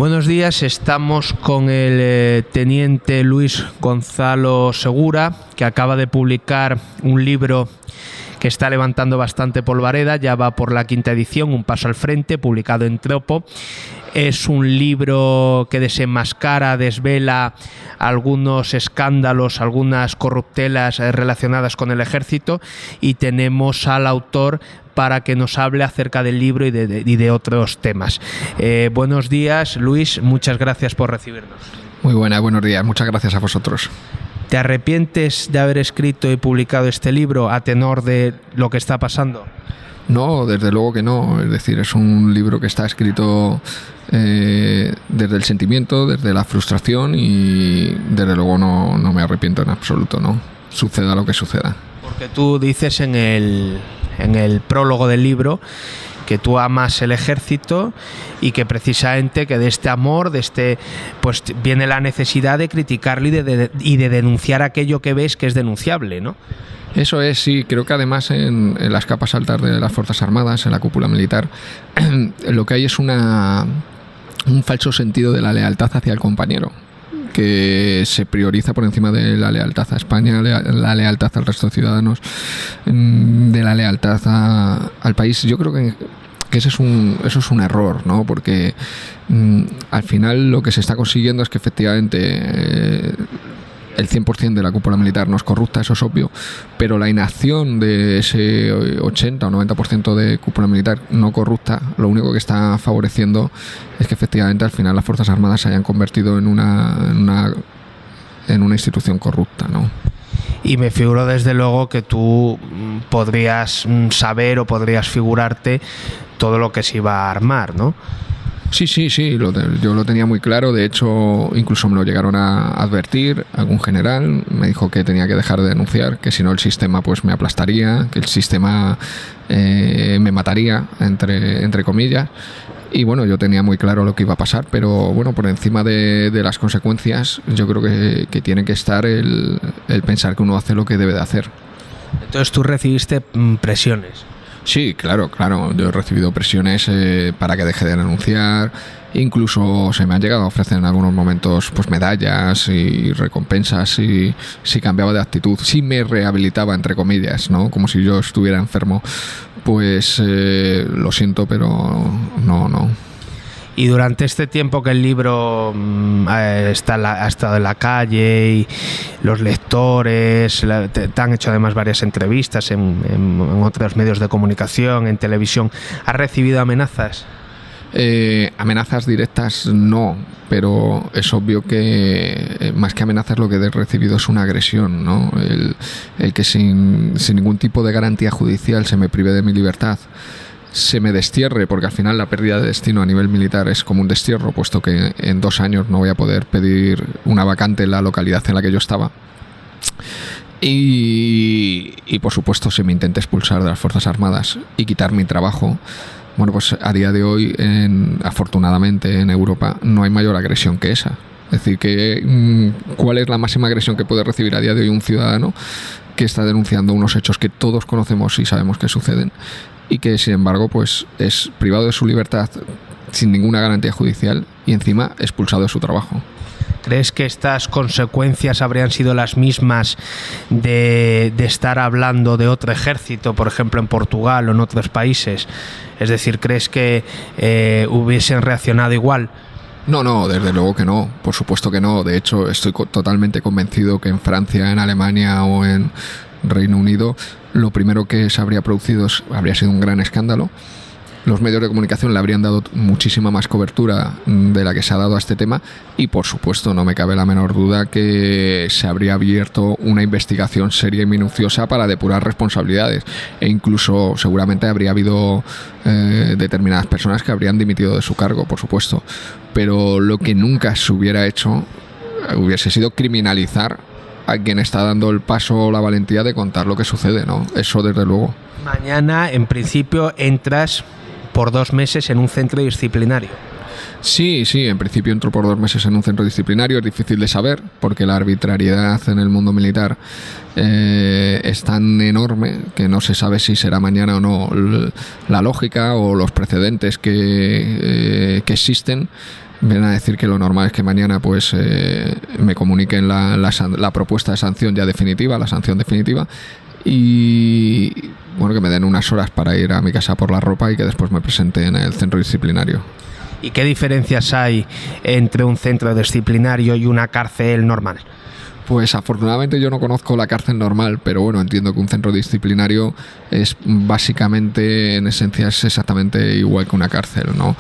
Buenos días, estamos con el teniente Luis Gonzalo Segura, que acaba de publicar un libro que está levantando bastante polvareda, ya va por la 5ª edición, Un paso al frente, publicado en Tropo. Es un libro que desenmascara, desvela algunos escándalos, algunas corruptelas relacionadas con el ejército, y tenemos al autor para que nos hable acerca del libro y de otros temas. Buenos días, Luis, muchas gracias por recibirnos. Muy buenos días, muchas gracias a vosotros. ¿Te arrepientes de haber escrito y publicado este libro a tenor de lo que está pasando? No, desde luego que no. Es decir, es un libro que está escrito desde el sentimiento, desde la frustración, y desde luego no me arrepiento en absoluto, ¿no? Suceda lo que suceda. Porque tú dices en el prólogo del libro que tú amas el ejército y que precisamente que de este amor, pues viene la necesidad de criticarlo y de denunciar aquello que ves que es denunciable, ¿no? Eso es, sí. Creo que además en las capas altas de las Fuerzas Armadas, en la cúpula militar, lo que hay es un falso sentido de la lealtad hacia el compañero, que se prioriza por encima de la lealtad a España, la lealtad al resto de ciudadanos, de la lealtad al país. Yo creo que eso es un error, ¿no? Porque al final lo que se está consiguiendo es que efectivamente el 100% de la cúpula militar no es corrupta, eso es obvio, pero la inacción de ese 80 o 90% de cúpula militar no corrupta, lo único que está favoreciendo es que efectivamente al final las Fuerzas Armadas se hayan convertido en una institución corrupta, ¿no? Y me figuro desde luego que tú podrías saber o podrías figurarte todo lo que se iba a armar, ¿no? Sí, yo lo tenía muy claro. De hecho, incluso me lo llegaron a advertir. Algún general me dijo que tenía que dejar de denunciar, que si no el sistema pues me aplastaría, que el sistema me mataría, entre comillas. Y bueno, yo tenía muy claro lo que iba a pasar, pero bueno, por encima de las consecuencias, yo creo que tiene que estar el pensar que uno hace lo que debe de hacer. Entonces tú recibiste presiones. Sí, claro. Yo he recibido presiones para que deje de denunciar. Incluso se me han llegado a ofrecer en algunos momentos pues medallas y recompensas si cambiaba de actitud, si me rehabilitaba, entre comillas, ¿no? Como si yo estuviera enfermo. Pues lo siento, pero no. Y durante este tiempo que el libro ha estado en la calle y los lectores, te han hecho además varias entrevistas en otros medios de comunicación, en televisión, ¿has recibido amenazas? Amenazas directas no, pero es obvio que más que amenazas lo que he recibido es una agresión, ¿no? El que sin ningún tipo de garantía judicial se me prive de mi libertad, se me destierre, porque al final la pérdida de destino a nivel militar es como un destierro, puesto que en 2 años no voy a poder pedir una vacante en la localidad en la que yo estaba. Y por supuesto se me intenta expulsar de las Fuerzas Armadas y quitar mi trabajo. Bueno, pues a día de hoy, afortunadamente en Europa, no hay mayor agresión que esa. Es decir, que ¿cuál es la máxima agresión que puede recibir a día de hoy un ciudadano que está denunciando unos hechos que todos conocemos y sabemos que suceden, y que sin embargo pues es privado de su libertad sin ninguna garantía judicial y encima expulsado de su trabajo? ¿Crees que estas consecuencias habrían sido las mismas de estar hablando de otro ejército, por ejemplo en Portugal o en otros países? Es decir, ¿crees que hubiesen reaccionado igual? No, desde luego que no, por supuesto que no. De hecho, estoy totalmente convencido que en Francia, en Alemania o en Reino Unido, lo primero que se habría producido habría sido un gran escándalo. Los medios de comunicación le habrían dado muchísima más cobertura de la que se ha dado a este tema, y por supuesto no me cabe la menor duda que se habría abierto una investigación seria y minuciosa para depurar responsabilidades, e incluso seguramente habría habido determinadas personas que habrían dimitido de su cargo, por supuesto, pero lo que nunca se hubiera hecho hubiese sido criminalizar a quien está dando el paso o la valentía de contar lo que sucede, ¿no? Eso desde luego. Mañana en principio entras por 2 meses en un centro disciplinario. Sí, en principio entro por 2 meses en un centro disciplinario. Es difícil de saber porque la arbitrariedad en el mundo militar es tan enorme que no se sabe si será mañana o no. La lógica o los precedentes que existen Vienen a decir que lo normal es que mañana pues me comuniquen la propuesta de sanción ya definitiva, la sanción definitiva, y bueno, que me den unas horas para ir a mi casa por la ropa y que después me presente en el centro disciplinario. ¿Y qué diferencias hay entre un centro disciplinario y una cárcel normal? Pues afortunadamente yo no conozco la cárcel normal, pero bueno, entiendo que un centro disciplinario es básicamente, en esencia, es exactamente igual que una cárcel, ¿no?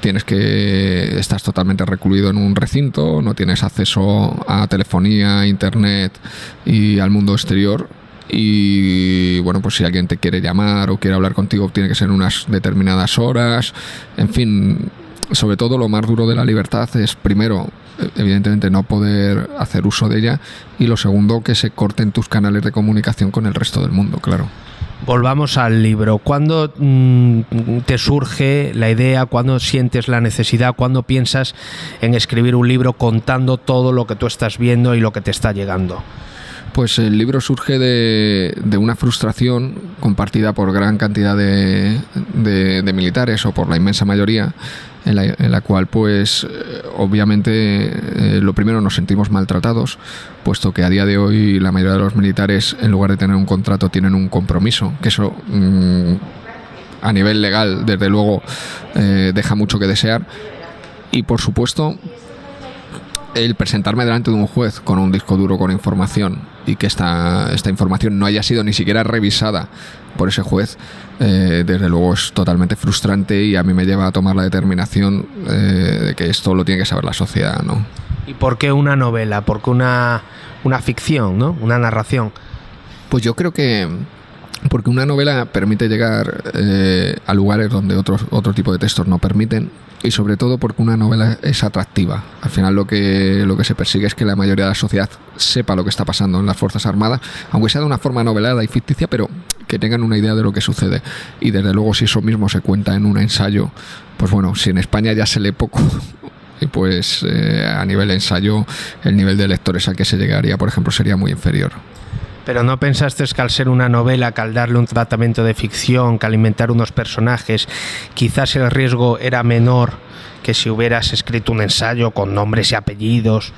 Estás totalmente recluido en un recinto, no tienes acceso a telefonía, internet y al mundo exterior. Y bueno, pues si alguien te quiere llamar o quiere hablar contigo, tiene que ser unas determinadas horas. En fin, sobre todo lo más duro de la libertad es, primero, evidentemente no poder hacer uso de ella, y lo segundo, que se corten tus canales de comunicación con el resto del mundo, claro. Volvamos al libro. ¿Cuándo te surge la idea? ¿Cuándo sientes la necesidad? ¿Cuándo piensas en escribir un libro contando todo lo que tú estás viendo y lo que te está llegando? Pues el libro surge de una frustración compartida por gran cantidad de militares, o por la inmensa mayoría, en la cual pues obviamente lo primero, nos sentimos maltratados, puesto que a día de hoy la mayoría de los militares, en lugar de tener un contrato, tienen un compromiso, que eso a nivel legal desde luego deja mucho que desear. Y por supuesto, el presentarme delante de un juez con un disco duro con información, y que esta información no haya sido ni siquiera revisada por ese juez, desde luego es totalmente frustrante, y a mí me lleva a tomar la determinación de que esto lo tiene que saber la sociedad, ¿no? ¿Y por qué una novela? ¿Por qué una ficción, ¿no? Una narración? Pues yo creo que porque una novela permite llegar a lugares donde otro tipo de textos no permiten, y sobre todo porque una novela es atractiva. Al final lo que se persigue es que la mayoría de la sociedad sepa lo que está pasando en las Fuerzas Armadas, aunque sea de una forma novelada y ficticia, pero que tengan una idea de lo que sucede. Y desde luego, si eso mismo se cuenta en un ensayo, pues bueno, si en España ya se lee poco, y pues a nivel ensayo el nivel de lectores al que se llegaría, por ejemplo, sería muy inferior. Pero ¿no pensaste que al ser una novela, que al darle un tratamiento de ficción, que alimentar unos personajes, quizás el riesgo era menor que si hubieras escrito un ensayo con nombres y apellidos?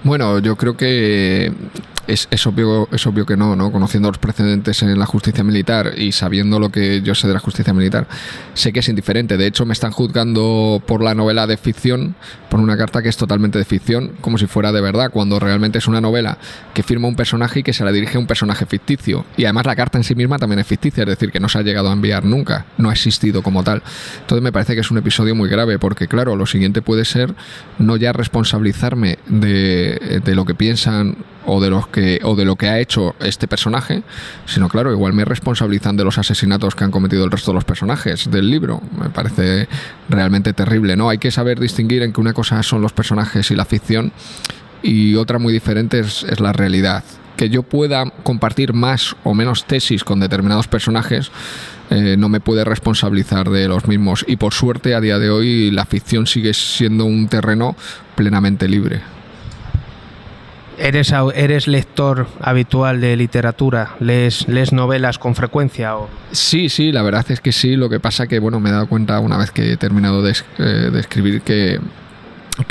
Bueno, yo creo que es obvio que no, conociendo los precedentes en la justicia militar y sabiendo lo que yo sé de la justicia militar, sé que es indiferente. De hecho, me están juzgando por la novela de ficción, por una carta que es totalmente de ficción, como si fuera de verdad, cuando realmente es una novela que firma un personaje y que se la dirige a un personaje ficticio. Y además la carta en sí misma también es ficticia, es decir, que no se ha llegado a enviar nunca, no ha existido como tal. Entonces me parece que es un episodio muy grave, porque claro, lo siguiente puede ser no ya responsabilizarme de lo que piensan o de lo que ha hecho este personaje, sino claro, igual me responsabilizan de los asesinatos que han cometido el resto de los personajes del libro. Me parece realmente terrible, ¿no? Hay que saber distinguir en que una cosa son los personajes y la ficción, y otra muy diferente es la realidad. Que yo pueda compartir más o menos tesis con determinados personajes no me puede responsabilizar de los mismos, y por suerte a día de hoy la ficción sigue siendo un terreno plenamente libre. ¿Eres lector habitual de literatura? ¿Lees novelas con frecuencia? Sí, la verdad es que sí. Lo que pasa que, bueno, me he dado cuenta una vez que he terminado de escribir que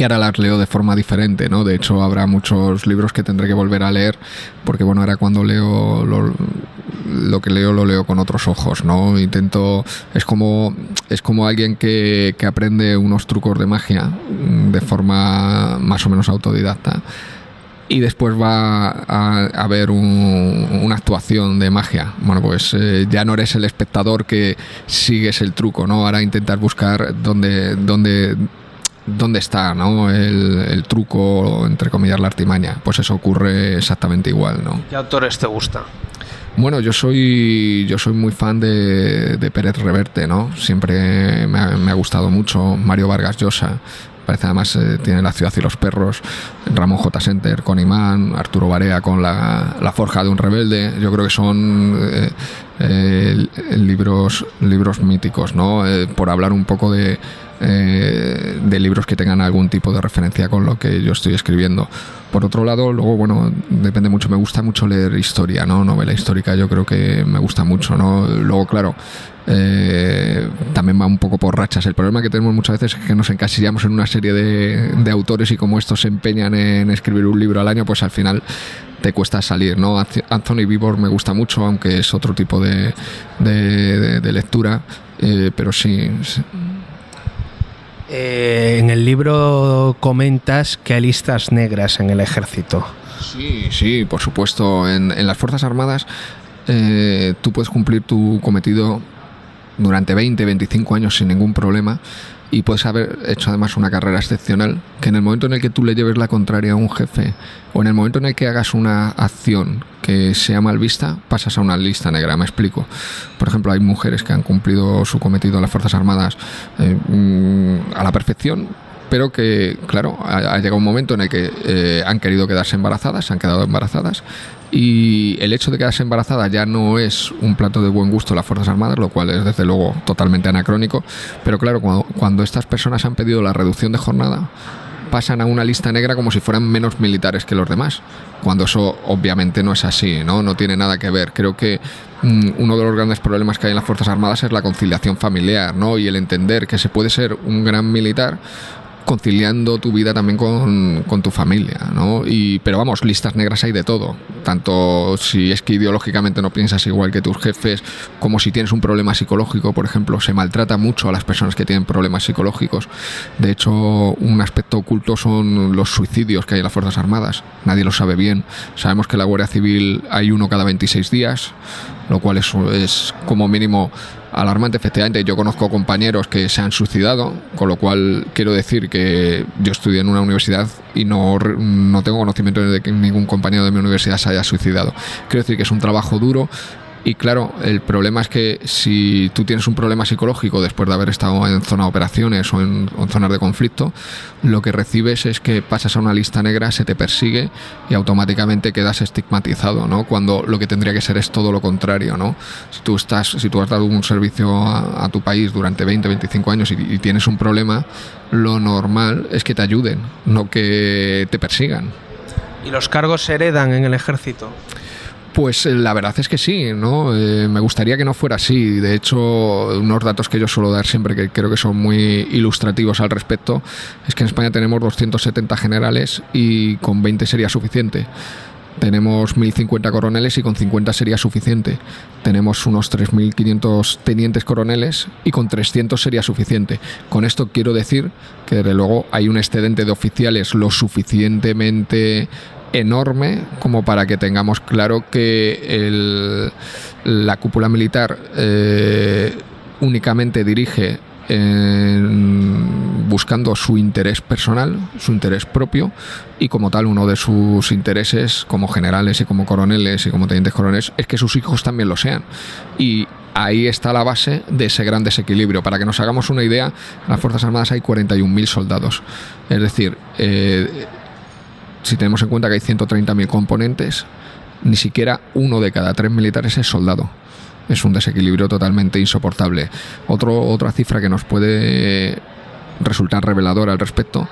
ahora las leo de forma diferente, ¿no? De hecho, habrá muchos libros que tendré que volver a leer, porque, bueno, ahora cuando leo lo que leo lo leo con otros ojos, ¿no? Es como alguien que aprende unos trucos de magia de forma más o menos autodidacta, y después va a ver una actuación de magia. Bueno, pues ya no eres el espectador que sigues el truco, ¿no? Ahora intentas buscar dónde está, ¿no? el truco, entre comillas, la artimaña. Pues eso ocurre exactamente igual, ¿no? ¿Qué autores te gustan? Bueno, yo soy muy fan de Pérez Reverte, ¿no? Siempre me ha gustado mucho. Mario Vargas Llosa, parece, además tiene La ciudad y los perros. Ramón J. Senter con Imán, Arturo Barea con la forja de un rebelde. Yo creo que son libros míticos, ¿no? Por hablar un poco de libros que tengan algún tipo de referencia con lo que yo estoy escribiendo. Por otro lado, luego, bueno, depende mucho, me gusta mucho leer historia, ¿no? Novela histórica yo creo que me gusta mucho, ¿no? Luego, claro, también va un poco por rachas. El problema que tenemos muchas veces es que nos encasillamos en una serie de autores, y como estos se empeñan en escribir un libro al año, pues al final te cuesta salir, ¿no? Anthony Beevor me gusta mucho, aunque es otro tipo de lectura, pero sí. En el libro comentas que hay listas negras en el ejército. Sí, por supuesto. En las Fuerzas Armadas tú puedes cumplir tu cometido durante 20, 25 años sin ningún problema, y puedes haber hecho además una carrera excepcional, que en el momento en el que tú le lleves la contraria a un jefe, o en el momento en el que hagas una acción que sea mal vista, pasas a una lista negra. Me explico. Por ejemplo, hay mujeres que han cumplido su cometido en las Fuerzas Armadas a la perfección, pero que, claro, ha llegado un momento en el que han querido quedarse embarazadas, se han quedado embarazadas, y el hecho de quedarse embarazada ya no es un plato de buen gusto en las Fuerzas Armadas, lo cual es desde luego totalmente anacrónico. Pero claro, cuando estas personas han pedido la reducción de jornada, pasan a una lista negra como si fueran menos militares que los demás, cuando eso obviamente no es así, no tiene nada que ver. Creo que uno de los grandes problemas que hay en las Fuerzas Armadas es la conciliación familiar, ¿no? Y el entender que se puede ser un gran militar conciliando tu vida también con tu familia, ¿no? Pero vamos, listas negras hay de todo, tanto si es que ideológicamente no piensas igual que tus jefes, como si tienes un problema psicológico. Por ejemplo, se maltrata mucho a las personas que tienen problemas psicológicos. De hecho, un aspecto oculto son los suicidios que hay en las Fuerzas Armadas. Nadie lo sabe bien. Sabemos que en la Guardia Civil hay uno cada 26 días, lo cual es como mínimo alarmante. Efectivamente, yo conozco compañeros que se han suicidado, con lo cual quiero decir que yo estudié en una universidad y no tengo conocimiento de que ningún compañero de mi universidad se haya suicidado. Quiero decir que es un trabajo duro. Y claro, el problema es que si tú tienes un problema psicológico después de haber estado en zona de operaciones o en zonas de conflicto, lo que recibes es que pasas a una lista negra, se te persigue y automáticamente quedas estigmatizado, ¿no? Cuando lo que tendría que ser es todo lo contrario, ¿no? Si tú has dado un servicio a tu país durante 20, 25 años y tienes un problema, lo normal es que te ayuden, no que te persigan. ¿Y los cargos se heredan en el ejército? Pues la verdad es que sí, ¿no? Me gustaría que no fuera así. De hecho, unos datos que yo suelo dar siempre, que creo que son muy ilustrativos al respecto, es que en España tenemos 270 generales y con 20 sería suficiente. Tenemos 1.050 coroneles y con 50 sería suficiente. Tenemos unos 3.500 tenientes coroneles y con 300 sería suficiente. Con esto quiero decir que desde luego hay un excedente de oficiales lo suficientemente enorme como para que tengamos claro que la cúpula militar únicamente dirige buscando su interés personal, su interés propio, y como tal uno de sus intereses como generales y como coroneles y como tenientes coroneles es que sus hijos también lo sean. Y ahí está la base de ese gran desequilibrio. Para que nos hagamos una idea, en las Fuerzas Armadas hay 41.000 soldados. Es decir, si tenemos en cuenta que hay 130.000 componentes, ni siquiera uno de cada 3 militares es soldado. Es un desequilibrio totalmente insoportable. Otra cifra que nos puede resultar reveladora al respecto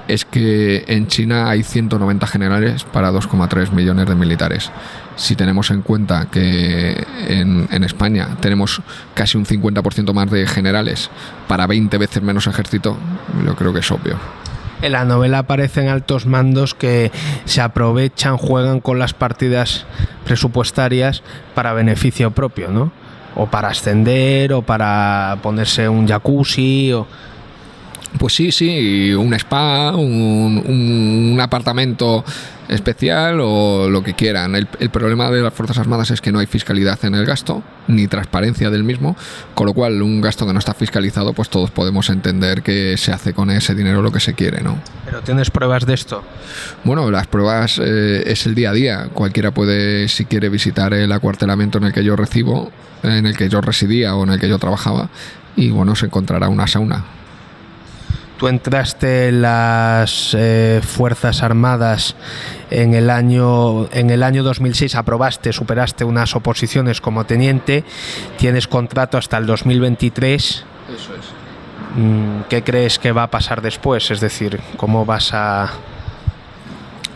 es que en China hay 190 generales para 2,3 millones de militares. Si tenemos en cuenta que en España tenemos casi un 50% más de generales para 20 veces menos ejército, yo creo que es obvio. En la novela aparecen altos mandos que se aprovechan, juegan con las partidas presupuestarias para beneficio propio, ¿no? O para ascender, o para ponerse un jacuzzi, o... Pues sí, un spa, un apartamento especial o lo que quieran. El problema de las Fuerzas Armadas es que no hay fiscalidad en el gasto, ni transparencia del mismo, con lo cual un gasto que no está fiscalizado, pues todos podemos entender que se hace con ese dinero lo que se quiere, ¿no? ¿Pero tienes pruebas de esto? Bueno, las pruebas es el día a día. Cualquiera puede, si quiere, visitar el acuartelamiento en el que yo residía o en el que yo trabajaba, y bueno, se encontrará una sauna. Tú entraste en las Fuerzas Armadas en el año 2006, superaste unas oposiciones como teniente, tienes contrato hasta el 2023. Eso es. ¿Qué crees que va a pasar después? Es decir, ¿cómo vas a...?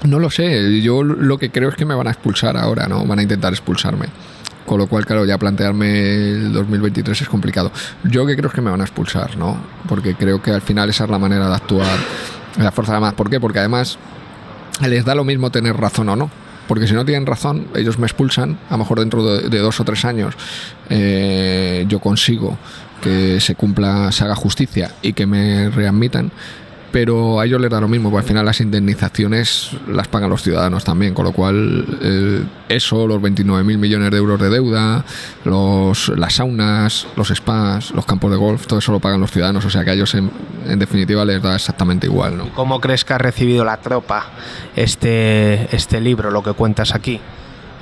No lo sé, yo lo que creo es que me van a expulsar ahora, ¿no? Van a intentar expulsarme. Con lo cual, claro, ya plantearme el 2023 es complicado. Yo que creo es que me van a expulsar, ¿no? Porque creo que al final esa es la manera de actuar de las Fuerzas Armadas. ¿Por qué? Porque además les da lo mismo tener razón o no. Porque si no tienen razón, ellos me expulsan. A lo mejor dentro de 2 o 3 años yo consigo que se haga justicia y que me readmitan. Pero a ellos les da lo mismo, porque al final las indemnizaciones las pagan los ciudadanos también, con lo cual eso, los 29.000 millones de euros de deuda, las saunas, los spas, los campos de golf, todo eso lo pagan los ciudadanos, o sea que a ellos en definitiva les da exactamente igual, ¿no? ¿Cómo crees que ha recibido la tropa este libro, lo que cuentas aquí?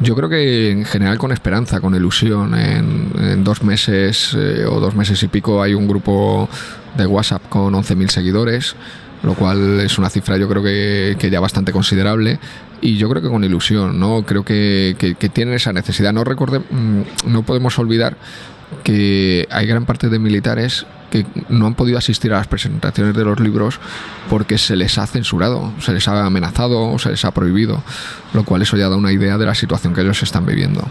Yo creo que en general con esperanza, con ilusión. En 2 meses o 2 meses y pico hay un grupo de WhatsApp con 11.000 seguidores, lo cual es una cifra yo creo que ya bastante considerable, y yo creo que con ilusión, ¿no? Creo que tienen esa necesidad. No podemos olvidar que hay gran parte de militares que no han podido asistir a las presentaciones de los libros porque se les ha censurado, se les ha amenazado, se les ha prohibido, lo cual eso ya da una idea de la situación que ellos están viviendo.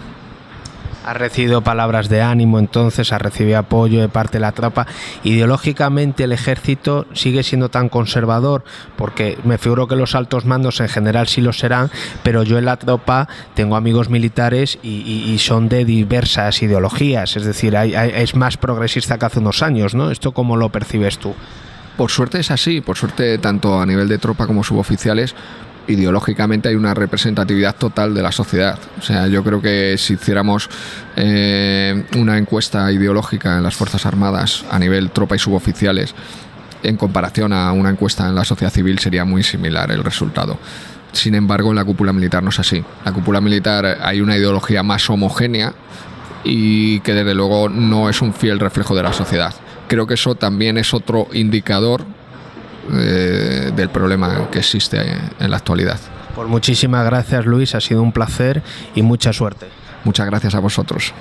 Has recibido palabras de ánimo, entonces has recibido apoyo de parte de la tropa. Ideológicamente el ejército sigue siendo tan conservador, porque me figuro que los altos mandos en general sí lo serán, pero yo en la tropa tengo amigos militares y son de diversas ideologías, es decir, es más progresista que hace unos años, ¿no? ¿Esto cómo lo percibes tú? Por suerte es así, por suerte tanto a nivel de tropa como suboficiales, ideológicamente hay una representatividad total de la sociedad. O sea, yo creo que si hiciéramos una encuesta ideológica en las Fuerzas Armadas a nivel tropa y suboficiales en comparación a una encuesta en la sociedad civil, sería muy similar el resultado. Sin embargo, en la cúpula militar no es así. En la cúpula militar hay una ideología más homogénea y que desde luego no es un fiel reflejo de la sociedad. Creo que eso también es otro indicador del problema que existe en la actualidad. Pues muchísimas gracias, Luis, ha sido un placer y mucha suerte. Muchas gracias a vosotros.